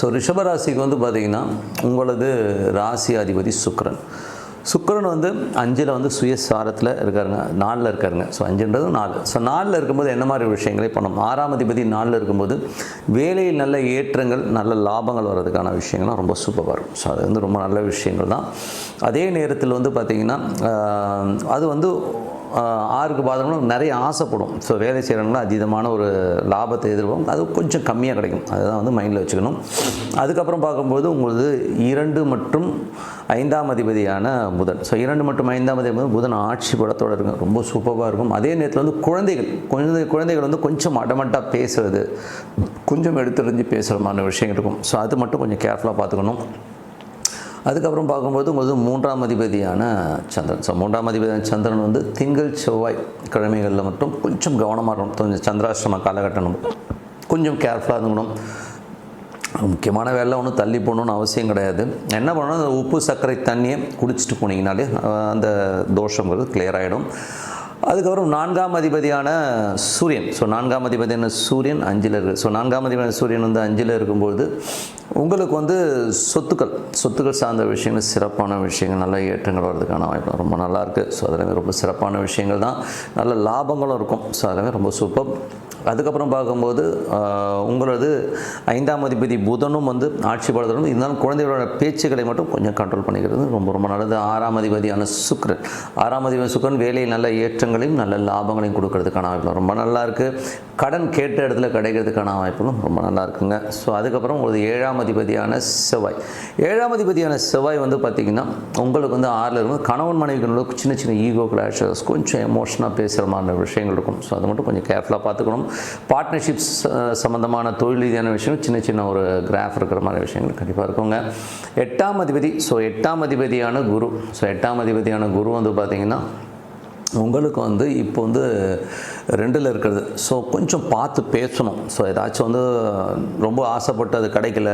So ரிஷபராசிக்கு வந்து பார்த்திங்கன்னா உங்களது ராசி அதிபதி சுக்கிரன். சுக்கிரன் வந்து 5ல் வந்து சுயசாரத்தில் இருக்காருங்க, 4ல் இருக்காருங்க. ஸோ 5ன்றது 4. ஸோ 4ல் இருக்கும்போது என்ன மாதிரி விஷயங்களை பண்ணணும்? 6ஆம் அதிபதி 4ல் இருக்கும்போது வேலையில் நல்ல ஏற்றங்கள், நல்ல லாபங்கள் வர்றதுக்கான விஷயங்கள்லாம் ரொம்ப சூப்பராக இருக்கும். ஸோ அது வந்து ரொம்ப நல்ல விஷயங்கள் தான். அதே நேரத்தில் வந்து பார்த்திங்கன்னா அது வந்து 6க்கு பாதகம்னா நிறைய ஆசைப்படும். ஸோ வேலை செய்கிறவங்களும் அதீதமான ஒரு லாபத்தை எதிர்பார்க்கும், அது கொஞ்சம் கம்மியாக கிடைக்கும். அதுதான் வந்து மைண்டில் வச்சுக்கணும். அதுக்கப்புறம் பார்க்கும்போது உங்களுக்கு 2 மற்றும் 5ஆம் அதிபதியான புதன். ஸோ 2 மற்றும் 5ஆம் அதிபதி புதன் ஆட்சி பலத்தோடு இருக்கும், ரொம்ப சூப்பராக இருக்கும். அதே நேரத்தில் வந்து குழந்தைகள் வந்து கொஞ்சம் அடமட்டாக பேசுகிறது, கொஞ்சம் எடுத்துறிஞ்சு பேசுகிற மாதிரி விஷயம் இருக்கும். ஸோ அது மட்டும் கொஞ்சம் கேர்ஃபுல்லாக பார்த்துக்கணும். அதுக்கப்புறம் பார்க்கும்போது உங்களுக்கு 3ஆம் அதிபதியான சந்திரன். ஸோ 3ஆம் அதிபதியான சந்திரன் வந்து திங்கள் செவ்வாய் கிழமைகளில் மட்டும் கொஞ்சம் கவனமாக இருக்கணும். கொஞ்சம் சந்திராஷ்டம காலகட்டம் கொஞ்சம் கேர்ஃபுல்லாக இருந்துக்கணும். முக்கியமான வேலை ஒன்றும் தள்ளி போகணுன்னு அவசியம் கிடையாது. என்ன பண்ணணும், அந்த உப்பு சர்க்கரை தண்ணியை குடிச்சிட்டு போனீங்கனாலே அந்த தோஷங்கிறது கிளியர் ஆகிடும். அதுக்கப்புறம் 4ஆம் அதிபதியான சூரியன். ஸோ 4ஆம் அதிபதியான சூரியன் 5ல் இருக்குது. ஸோ 4ஆம் அதிபதியான சூரியன் வந்து 5ல் இருக்கும்போது உங்களுக்கு வந்து சொத்துக்கள் சார்ந்த விஷயங்கள், சிறப்பான விஷயங்கள், நல்ல ஏற்றங்கள் வர்றதுக்கான வாய்ப்பு ரொம்ப நல்லாயிருக்கு. ஸோ அதெல்லாமே ரொம்ப சிறப்பான விஷயங்கள் தான், நல்ல லாபங்களும் இருக்கும். ஸோ அதெல்லாமே ரொம்ப சூப்பர். அதுக்கப்புறம் பார்க்கும்போது உங்களது 5ஆம் அதிபதி புதனும் வந்து ஆட்சி பலத்தோடும் இருந்தாலும் குழந்தைகளோட பேச்சுக்களை மட்டும் கொஞ்சம் கண்ட்ரோல் பண்ணிக்கிறது ரொம்ப நல்லது. 6ஆம் அதிபதியான சுக்கிரன். 6ஆம் அதிபதி சுக்கிரன் வேலையில் நல்ல ஏற்றங்களையும் நல்ல லாபங்களையும் கொடுக்கறதுக்கான வாய்ப்பு ரொம்ப நல்லா இருக்குது. கடன் கேட்ட இடத்துல கிடைக்கிறதுக்கான வாய்ப்புகளும் ரொம்ப நல்லா இருக்குங்க. ஸோ அதுக்கப்புறம் உங்களுக்கு 7ஆம் அதிபதியான செவ்வாய். 7ஆம் அதிபதியான செவ்வாய் வந்து பார்த்திங்கன்னா உங்களுக்கு வந்து 6ல் இருக்கும்போது கணவன் மனைவிகளோட சின்ன ஈகோ கிளாஷஸ், கொஞ்சம் எமோஷனாக பேசுகிற மாதிரி விஷயங்கள் இருக்கும். ஸோ அதை மட்டும் கொஞ்சம் கேர்ஃபுல்லாக பார்த்துக்கணும். பார்ட்னர்ஷிப்ஸ் சம்மந்தமான தொழில் ரீதியான விஷயம் சின்ன ஒரு கிராஃப் இருக்கிற மாதிரி விஷயங்கள் கண்டிப்பாக இருக்குங்க. 8ஆம் அதிபதி. ஸோ 8ஆம் அதிபதியான குரு. ஸோ 8ஆம் அதிபதியான குரு வந்து பார்த்திங்கன்னா உங்களுக்கு வந்து இப்போ வந்து 2ல் இருக்கிறது. ஸோ கொஞ்சம் பார்த்து பேசணும். ஸோ ஏதாச்சும் வந்து ரொம்ப ஆசைப்பட்டு அது கிடைக்கல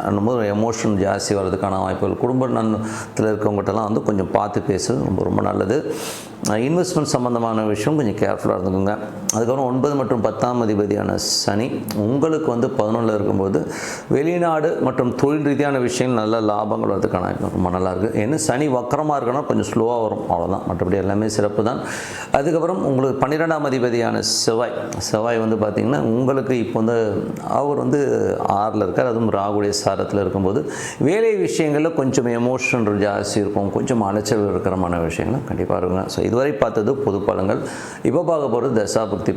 அனும்போது எமோஷன் ஜாஸ்தி வர்றதுக்கான வாய்ப்புகள். குடும்ப நலத்தில் இருக்கவங்ககிட்டலாம் வந்து கொஞ்சம் பார்த்து பேசுறது ரொம்ப நல்லது. இன்வெஸ்ட்மெண்ட் சம்மந்தமான விஷயம் கொஞ்சம் கேர்ஃபுல்லாக இருந்துக்குங்க. அதுக்கப்புறம் 9 மற்றும் 10ஆம் அதிபதியான சனி உங்களுக்கு வந்து 11ல் இருக்கும்போது வெளிநாடு மற்றும் தொழில் ரீதியான விஷயங்கள் நல்ல லாபங்கள் வரதுக்கான ரொம்ப நல்லாயிருக்கு. ஏன்னா சனி வக்கரமாக இருக்குன்னா கொஞ்சம் ஸ்லோவாக வரும், அவ்வளோதான். மற்றபடி எல்லாமே சிறப்பு தான். அதுக்கப்புறம் உங்களுக்கு 12ஆம் அதிபதியான செவ்வாய் வந்து பார்த்திங்கன்னா உங்களுக்கு இப்போ வந்து அவர் வந்து 6ல் இருக்கார், அதுவும் ராகுடைய சாரத்தில் இருக்கும்போது வேலை விஷயங்களில் கொஞ்சம் எமோஷன் ஜாஸ்தி இருக்கும், கொஞ்சம் அலைச்சல் இருக்கிறமான விஷயங்கள் கண்டிப்பாக இருக்குங்க. ஸோ இதுவரை பார்த்தது பொது பலன்கள். இப்போ பார்க்க போகிறது தசாபுக்தி பலன்.